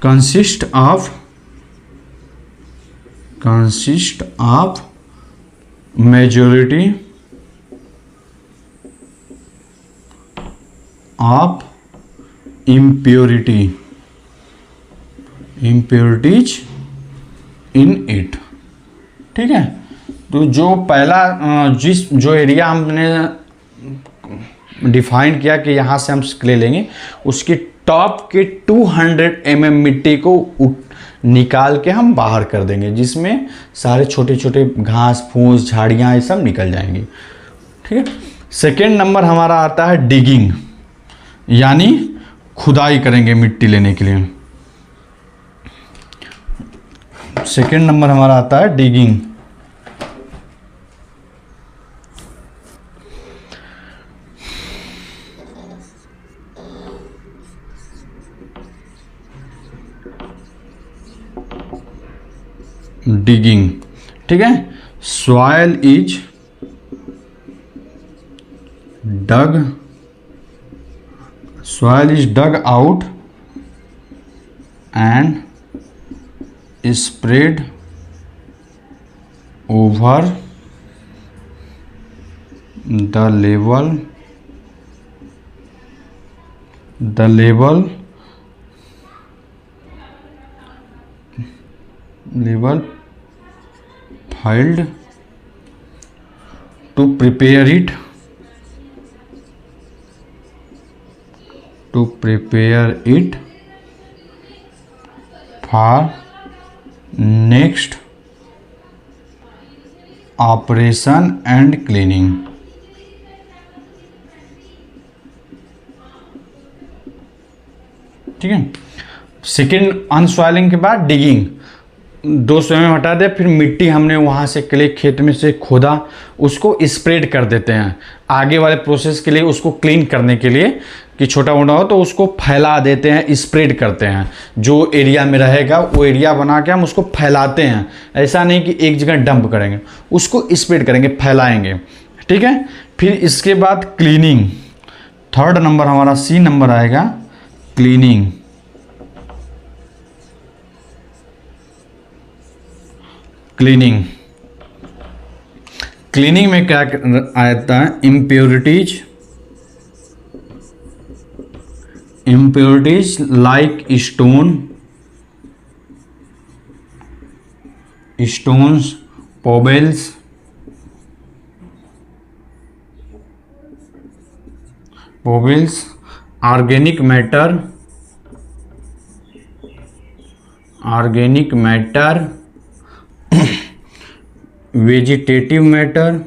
consist of majority of impurities in it। ठीक है, तो जो पहला जो एरिया हमने डिफाइन किया कि यहाँ से हम क्ले लेंगे, उसके टॉप के 200 mm मिट्टी को निकाल के हम बाहर कर देंगे, जिसमें सारे छोटे छोटे घास फूस झाड़ियाँ ये सब निकल जाएंगी। ठीक है, सेकेंड नंबर हमारा आता है डिगिंग, यानी खुदाई करेंगे मिट्टी लेने के लिए। सेकेंड नंबर हमारा आता है डिगिंग। डिगिंग, ठीक है, soil is dug out and spread over the level field to prepare it for next operation and cleaning. ठीक है, सेकेंड अनसॉइलिंग के बाद डिगिंग, 2 स्वयं हटा दे, फिर मिट्टी हमने वहाँ से क्ले खेत में से खोदा, उसको स्प्रेड कर देते हैं आगे वाले प्रोसेस के लिए, उसको क्लीन करने के लिए कि छोटा मोटा हो तो उसको फैला देते हैं, स्प्रेड करते हैं। जो एरिया में रहेगा वो एरिया बना के हम उसको फैलाते हैं, ऐसा नहीं कि एक जगह डंप करेंगे, उसको स्प्रेड करेंगे, फैलाएंगे। ठीक है, फिर इसके बाद क्लीनिंग, थर्ड नंबर हमारा सी नंबर आएगा क्लीनिंग। क्लीनिंग में क्या आता है, impurities like stones, pebbles, organic matter, vegetative matter,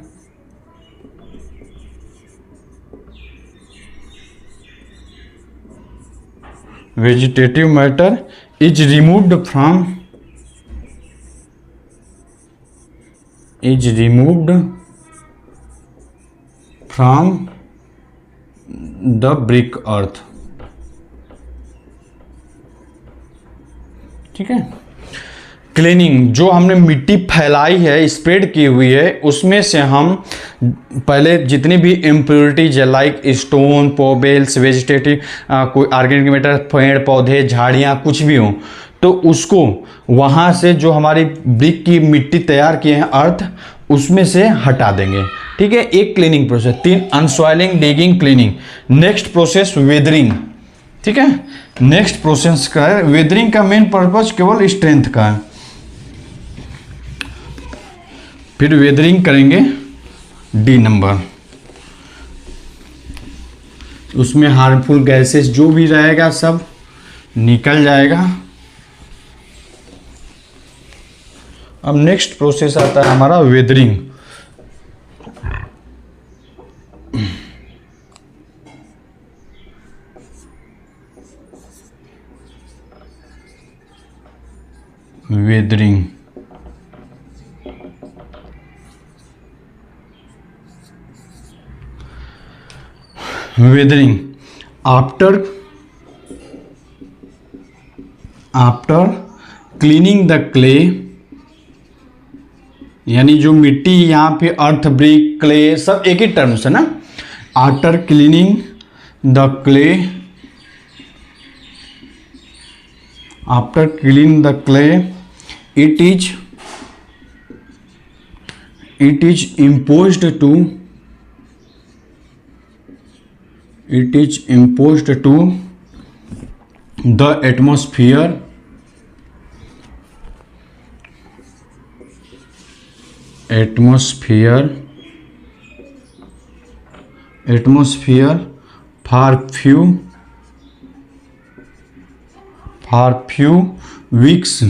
is removed from the brick earth। ठीक है, क्लीनिंग, जो हमने मिट्टी फैलाई है, स्प्रेड की हुई है, उसमें से हम पहले जितनी भी इम्प्योरिटीज है लाइक स्टोन, पोबेल्स, वेजिटेटिव, कोई ऑर्गेनिक मैटर, पेड़ पौधे झाड़ियाँ कुछ भी हों, तो उसको वहाँ से जो हमारी ब्रिक की मिट्टी तैयार किए हैं अर्थ, उसमें से हटा देंगे। ठीक है, एक cleaning process, 3 unsoiling, digging, cleaning. Next process weathering. ठीक है, नेक्स्ट प्रोसेस का है वेदरिंग का मेन पर्पज केवल स्ट्रेंथ का है। फिर वेदरिंग करेंगे डी नंबर, उसमें हार्मफुल गैसेस जो भी रहेगा सब निकल जाएगा। अब नेक्स्ट प्रोसेस आता है हमारा weathering. Weathering, after cleaning the clay, यानी जो मिट्टी यहाँ पे अर्थ, ब्रिक, क्ले सब एक ही टर्म्स है ना। After cleaning the clay, after cleaning the clay it is imposed to the atmosphere for few weeks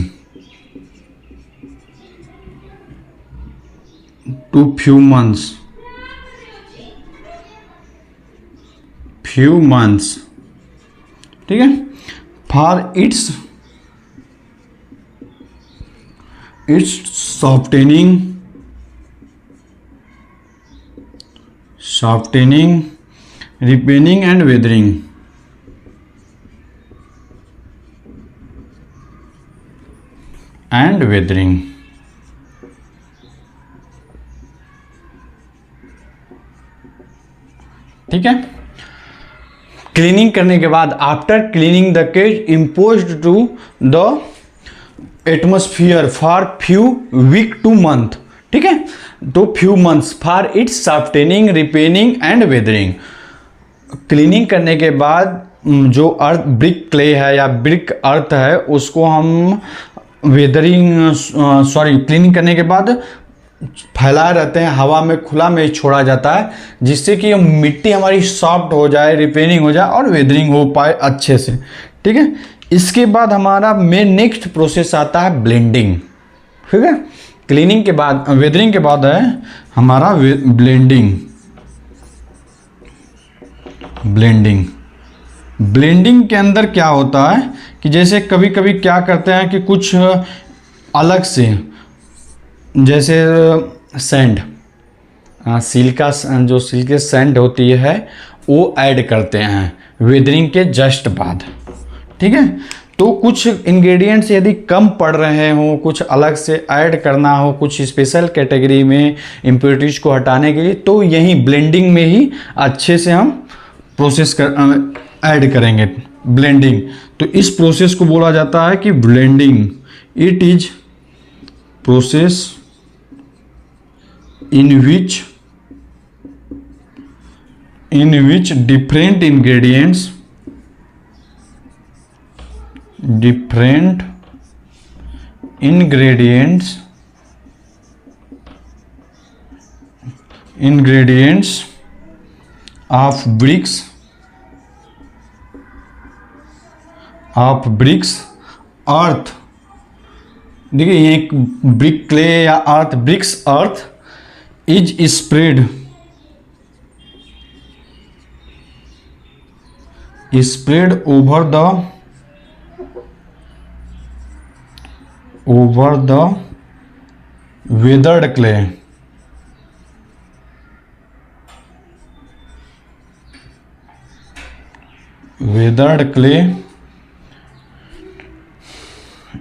to few months, ठीक है। for its softening, repairing and weathering, ठीक है। क्लीनिंग करने के बाद after cleaning the cage imposed to the atmosphere for few week to month, ठीक है। तो few months for its softening, repairing and weathering. Cleaning करने के बाद जो अर्थ ब्रिक क्ले है या ब्रिक अर्थ है उसको हम क्लीनिंग करने के बाद फैलाए रहते हैं, हवा में खुला में छोड़ा जाता है, जिससे कि मिट्टी हमारी सॉफ्ट हो जाए, रिपेयरिंग हो जाए और वेदरिंग हो पाए अच्छे से, ठीक है। इसके बाद हमारा नेक्स्ट प्रोसेस आता है ब्लेंडिंग, ठीक है। क्लीनिंग के बाद, वेदरिंग के बाद है हमारा ब्लेंडिंग के अंदर क्या होता है कि जैसे कभी कभी क्या करते हैं कि कुछ अलग से, जैसे सैंड, सिल्का जो सिल्क सैंड होती है वो ऐड करते हैं वेदरिंग के जस्ट बाद, ठीक है। तो कुछ इंग्रेडिएंट्स यदि कम पड़ रहे हो, कुछ अलग से ऐड करना हो, कुछ स्पेशल कैटेगरी में इम्प्योरिटीज को हटाने के लिए, तो यहीं ब्लेंडिंग में ही अच्छे से हम प्रोसेस ऐड करेंगे ब्लेंडिंग। तो इस प्रोसेस को बोला जाता है कि blending. It is process in which different ingredients of bricks earth, देखिए ये एक ब्रिक क्ले या earth, bricks earth is spread over the weathered clay,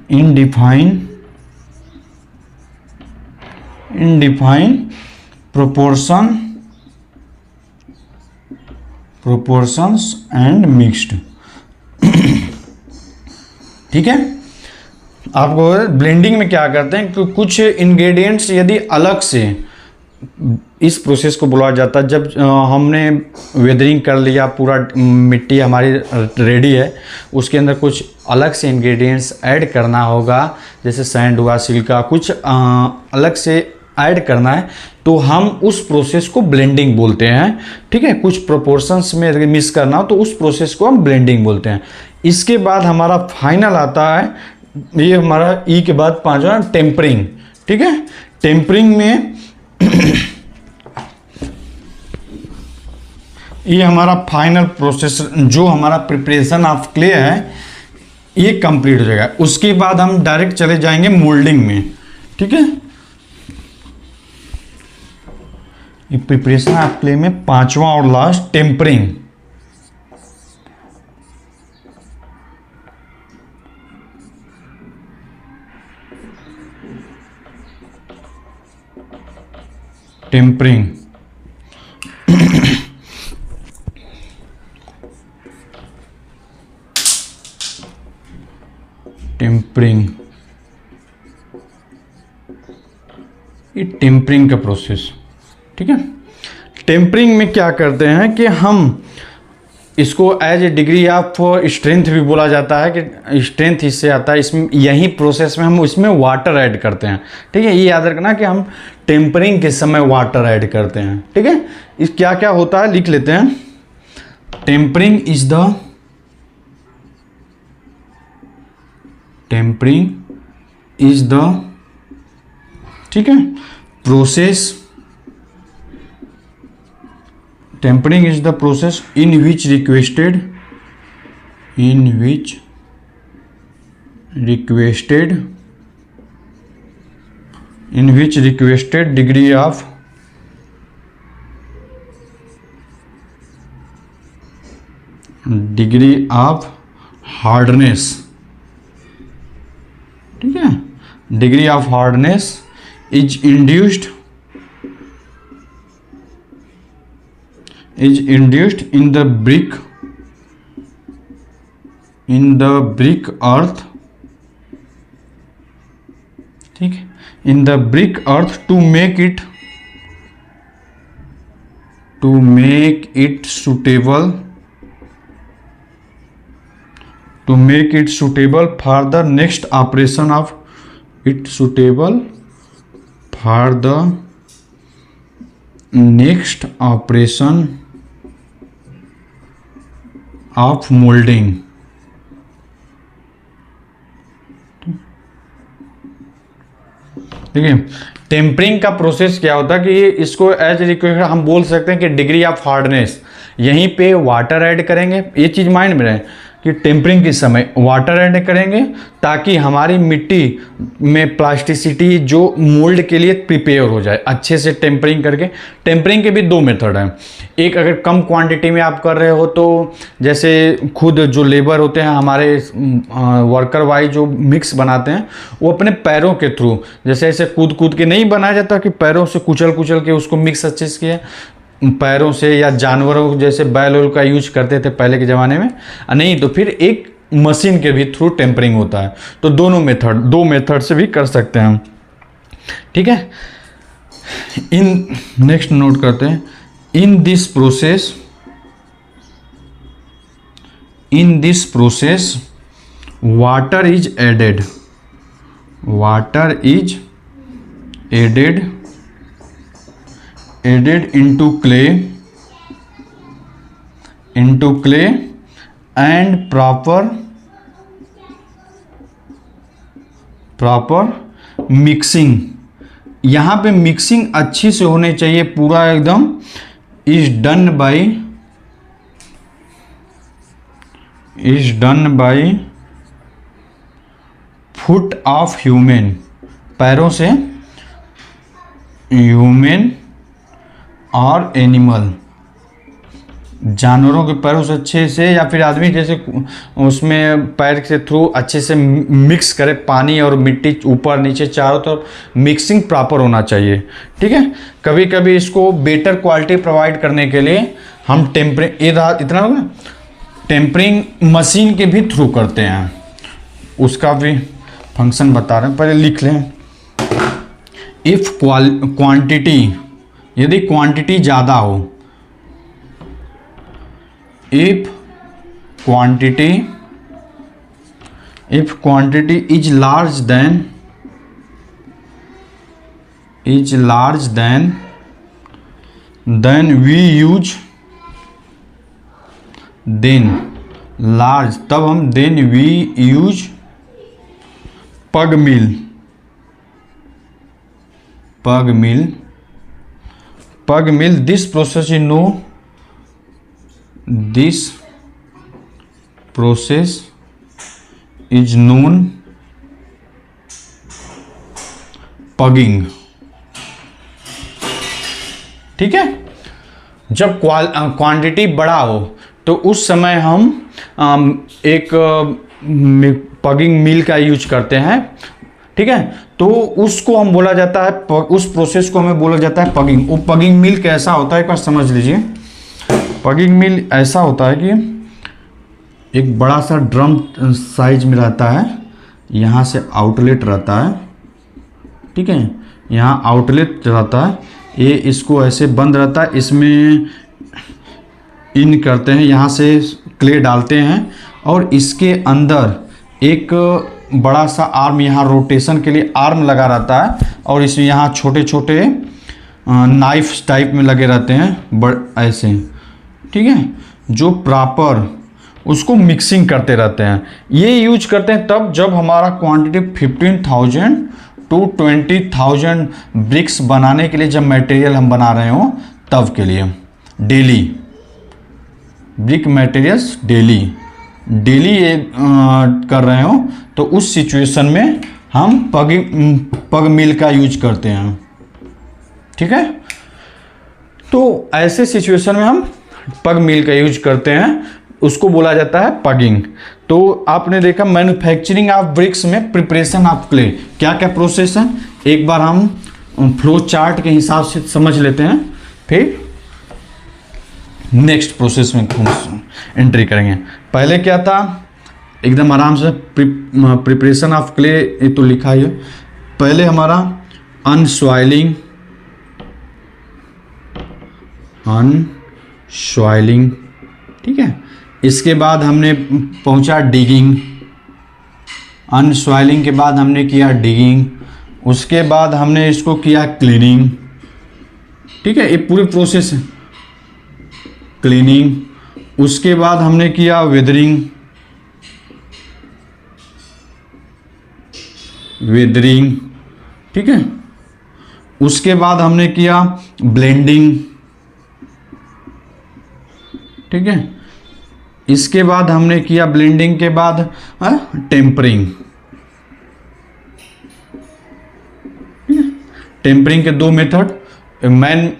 in defined proportions and mixed, ठीक है। आपको ब्लेंडिंग में क्या करते हैं कि कुछ इंग्रेडिएंट्स यदि अलग से, इस प्रोसेस को बोला जाता है जब हमने वेदरिंग कर लिया, पूरा मिट्टी हमारी रेडी है, उसके अंदर कुछ अलग से इंग्रेडिएंट्स ऐड करना होगा, जैसे सैंड हुआ, सिल्का, कुछ अलग से ऐड करना है, तो हम उस प्रोसेस को ब्लेंडिंग बोलते हैं, ठीक है। कुछ प्रोपोर्शंस में मिक्स करना हो तो उस प्रोसेस को हम ब्लेंडिंग बोलते हैं। इसके बाद हमारा फाइनल आता है, ये हमारा ई के बाद पांचवा टेम्परिंग, ठीक है। टेम्परिंग में ये हमारा फाइनल प्रोसेस, जो हमारा प्रिपरेशन ऑफ क्ले है ये कंप्लीट हो जाएगा। उसके बाद हम डायरेक्ट चले जाएंगे मोल्डिंग में, ठीक है। प्रिपरेशन ऑफ क्ले में पांचवा और लास्ट टेम्परिंग। टेम्परिंग, ये टेम्परिंग का प्रोसेस। ठीक है, टेम्परिंग में क्या करते हैं कि हम इसको as a degree of strength भी बोला जाता है कि स्ट्रेंथ इससे आता है। इसमें यही प्रोसेस में हम इसमें वाटर ऐड करते हैं। ठीक है, ये याद रखना कि हम टेम्परिंग के समय वाटर ऐड करते हैं। ठीक है, इस क्या क्या होता है लिख लेते हैं। टेम्परिंग इज द ठीक है process, tempering is the process in which requested degree of hardness, ठीक है, degree of hardness is induced in the brick earth, ठीक है, in the brick earth to make it suitable for the next operation of moulding. देखिए tampering का process क्या होता है कि ये इसको एज रिक्वेस्ट हम बोल सकते हैं कि डिग्री ऑफ हार्डनेस, यहीं पे वाटर ऐड करेंगे। ये चीज़ माइंड में रहे कि टेम्परिंग के समय वाटर ऐड करेंगे ताकि हमारी मिट्टी में प्लास्टिसिटी जो मोल्ड के लिए प्रिपेयर हो जाए अच्छे से टेम्परिंग करके। टेम्परिंग के भी दो मेथड हैं। एक अगर कम क्वांटिटी में आप कर रहे हो तो जैसे खुद जो लेबर होते हैं हमारे वर्कर वाइज जो मिक्स बनाते हैं वो अपने पैरों के थ्रू जैसे ऐसे कूद के नहीं बनाया जाता कि पैरों से कुचल के उसको मिक्स अच्छे से किया, पैरों से या जानवरों जैसे बैल वैल का यूज करते थे पहले के ज़माने में, नहीं तो फिर एक मशीन के भी थ्रू टेम्परिंग होता है। तो दो मेथड से भी कर सकते हैं हम। ठीक है, इन नेक्स्ट नोट करते हैं, in this process water is added into clay and proper mixing। यहाँ पे मिक्सिंग अच्छी से होनी चाहिए, पूरा एकदम is done by foot of human, पैरों से ह्यूमन और एनिमल, जानवरों के पैरों से अच्छे से या फिर आदमी जैसे उसमें पैर के थ्रू अच्छे से मिक्स करे, पानी और मिट्टी ऊपर नीचे चारों तरफ मिक्सिंग प्रॉपर होना चाहिए। ठीक है, कभी कभी इसको बेटर क्वालिटी प्रोवाइड करने के लिए हम टेम्परिंग मशीन के भी थ्रू करते हैं, उसका भी फंक्शन बता रहे हैं, पहले लिख लें। इफ क्वांटिटी, यदि क्वांटिटी ज़्यादा हो, if quantity is large then we use, then we use pug mill. This process is known pugging. ठीक है, जब क्वांटिटी बड़ा हो तो उस समय हम एक पगिंग मिल का यूज करते हैं। ठीक है, तो उसको हम बोला जाता है, उस प्रोसेस को हमें बोला जाता है पगिंग। वो पगिंग मिल कैसा होता है एक बार समझ लीजिए। पगिंग मिल ऐसा होता है कि एक बड़ा सा ड्रम साइज में रहता है, यहाँ से आउटलेट रहता है, ठीक है, यहाँ आउटलेट रहता है, ये इसको ऐसे बंद रहता है, इसमें इन करते हैं, यहाँ से क्ले डालते हैं और इसके अंदर एक बड़ा सा आर्म, यहाँ रोटेशन के लिए आर्म लगा रहता है और इसमें यहाँ छोटे छोटे नाइफ टाइप में लगे रहते हैं ऐसे, ठीक है, जो प्रॉपर उसको मिक्सिंग करते रहते हैं। ये यूज करते हैं तब जब हमारा क्वांटिटी 15,000 to 20,000 ब्रिक्स बनाने के लिए, जब मटेरियल हम बना रहे हो तब के लिए, डेली ब्रिक मटेरियल्स डेली ये कर रहे हो तो उस सिचुएशन में हम पग मिल का यूज करते हैं, ठीक है। तो ऐसे सिचुएशन में हम पग मिल का यूज करते हैं, उसको बोला जाता है पगिंग। तो आपने देखा मैन्युफैक्चरिंग ऑफ ब्रिक्स में प्रिपरेशन ऑफ क्ले, क्या क्या प्रोसेस है एक बार हम फ्लो चार्ट के हिसाब से समझ लेते हैं, फिर नेक्स्ट प्रोसेस में एंट्री करेंगे। पहले क्या था, एकदम आराम से प्रिपरेशन ऑफ क्ले, ये तो लिखा है। पहले हमारा अनसॉइलिंग, ठीक है, इसके बाद हमने पहुंचा डिगिंग, अनसॉइलिंग के बाद हमने किया डिगिंग, उसके बाद हमने इसको किया क्लीनिंग, ठीक है, ये पूरी प्रोसेस है क्लीनिंग। उसके बाद हमने किया वेदरिंग, ठीक है, उसके बाद हमने किया ब्लेंडिंग, ठीक है, इसके बाद हमने किया ब्लेंडिंग के बाद टेम्परिंग, टेम्परिंग के दो method, man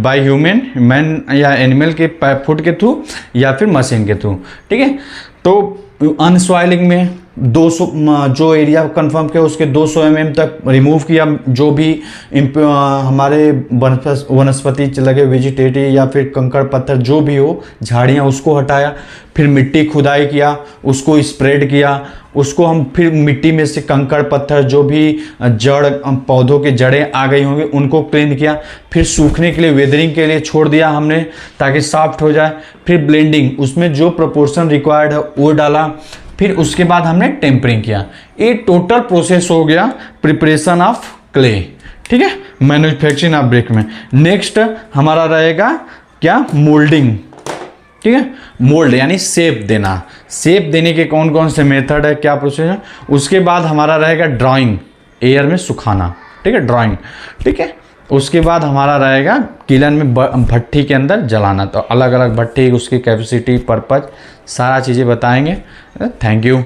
by human, man या एनिमल के फुट के थ्रू या फिर मशीन के थ्रू, ठीक है। तो अनसॉइलिंग में 200 जो एरिया कंफर्म किया उसके 200 mm तक रिमूव किया, जो भी हमारे वनस्पति लगे वेजिटेटिव या फिर कंकड़ पत्थर जो भी हो, झाड़ियाँ, उसको हटाया, फिर मिट्टी खुदाई किया, उसको स्प्रेड किया, उसको हम फिर मिट्टी में से कंकड़ पत्थर जो भी जड़ पौधों के जड़ें आ गई होंगी उनको क्लीन किया, फिर सूखने के लिए वेदरिंग के लिए छोड़ दिया हमने ताकि सॉफ्ट हो जाए, फिर ब्लेंडिंग, उसमें जो प्रोपोर्शन रिक्वायर्ड है वो डाला, फिर उसके बाद हमने टेम्परिंग किया। ये टोटल प्रोसेस हो गया प्रिपरेशन ऑफ क्ले, ठीक है, मैन्युफैक्चरिंग ऑफ ब्रिक में। नेक्स्ट हमारा रहेगा क्या, मोल्डिंग, ठीक है, मोल्ड यानी शेप देना, शेप देने के कौन कौन से मेथड है, क्या प्रोसेस है। उसके बाद हमारा रहेगा ड्राइंग, एयर में सुखाना, ठीक है, ड्राइंग, ठीक है। उसके बाद हमारा रहेगा किलन में भट्टी के अंदर जलाना, तो अलग अलग भट्टी, उसकी कैपेसिटी, पर्पज, सारा चीज़ें बताएंगे। Thank you.